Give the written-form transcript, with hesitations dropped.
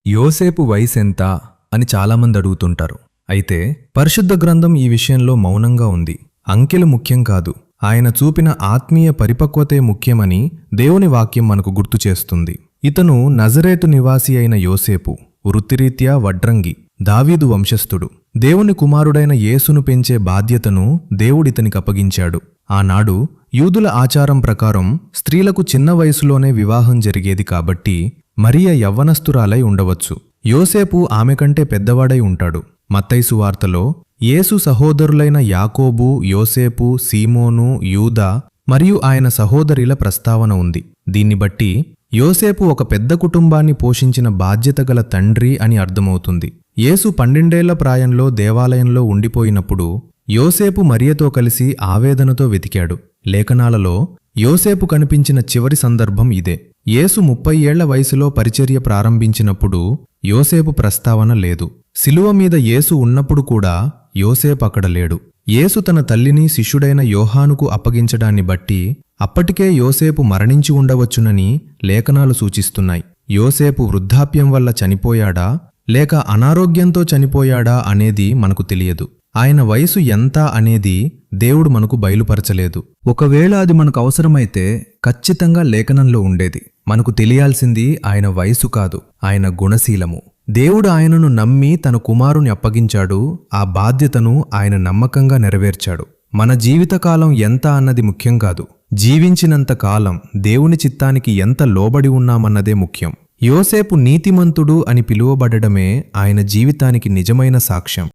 యోసేపు వయసెంత అని చాలామంది అడుగుతుంటారు. అయితే పరిశుద్ధ గ్రంథం ఈ విషయంలో మౌనంగా ఉంది. అంకెలు ముఖ్యం కాదు, ఆయన చూపిన ఆత్మీయ పరిపక్వతే ముఖ్యమని దేవుని వాక్యం మనకు గుర్తు చేస్తుంది. ఇతను నజరేతు నివాసి అయిన యోసేపు, వృత్తిరీత్యా వడ్రంగి, దావీదు వంశస్థుడు. దేవుని కుమారుడైన యేసును పెంచే బాధ్యతను దేవుడితనికి అప్పగించాడు. ఆనాడు యూదుల ఆచారం ప్రకారం స్త్రీలకు చిన్న వయసులోనే వివాహం జరిగేది కాబట్టి మరియ యవ్వనస్తురాలై ఉండవచ్చు. యోసేపు ఆమె కంటే పెద్దవాడై ఉంటాడు. మత్తయి సువార్తలో యేసు సహోదరులైన యాకోబు, యోసేపు, సీమోను, యూదా మరియు ఆయన సహోదరుల ప్రస్తావన ఉంది. దీన్ని బట్టి యోసేపు ఒక పెద్ద కుటుంబాన్ని పోషించిన బాధ్యత గల తండ్రి అని అర్థమవుతుంది. యేసు 12 ఏళ్ల ప్రాయంలో దేవాలయంలో ఉండిపోయినప్పుడు యోసేపు మరియతో కలిసి ఆవేదనతో వెతికాడు. లేఖనాలలో యోసేపు కనిపించిన చివరి సందర్భం ఇదే. యేసు 30 ఏళ్ల వయసులో పరిచర్య ప్రారంభించినప్పుడు యోసేపు ప్రస్తావన లేదు. శిలువ మీద యేసు ఉన్నప్పుడు కూడా యోసేపు అక్కడ లేడు. యేసు తన తల్లిని శిష్యుడైన యోహానుకు అప్పగించడాన్ని బట్టి అప్పటికే యోసేపు మరణించి ఉండవచ్చునని లేఖనాలు సూచిస్తున్నాయి. యోసేపు వృద్ధాప్యం వల్ల చనిపోయాడా లేక అనారోగ్యంతో చనిపోయాడా అనేది మనకు తెలియదు. ఆయన వయసు ఎంత అనేది దేవుడు మనకు బయలుపరచలేదు. ఒకవేళ అది మనకు అవసరమైతే ఖచ్చితంగా లేఖనంలో ఉండేది. మనకు తెలియాల్సింది ఆయన వయసు కాదు, ఆయన గుణశీలము. దేవుడు ఆయనను నమ్మి తన కుమారుని అప్పగించాడు. ఆ బాధ్యతను ఆయన నమ్మకంగా నెరవేర్చాడు. మన జీవితకాలం ఎంత అన్నది ముఖ్యం కాదు, జీవించినంత కాలం దేవుని చిత్తానికి ఎంత లోబడి ఉన్నామన్నదే ముఖ్యం. యోసేపు నీతిమంతుడు అని పిలువబడడమే ఆయన జీవితానికి నిజమైన సాక్ష్యం.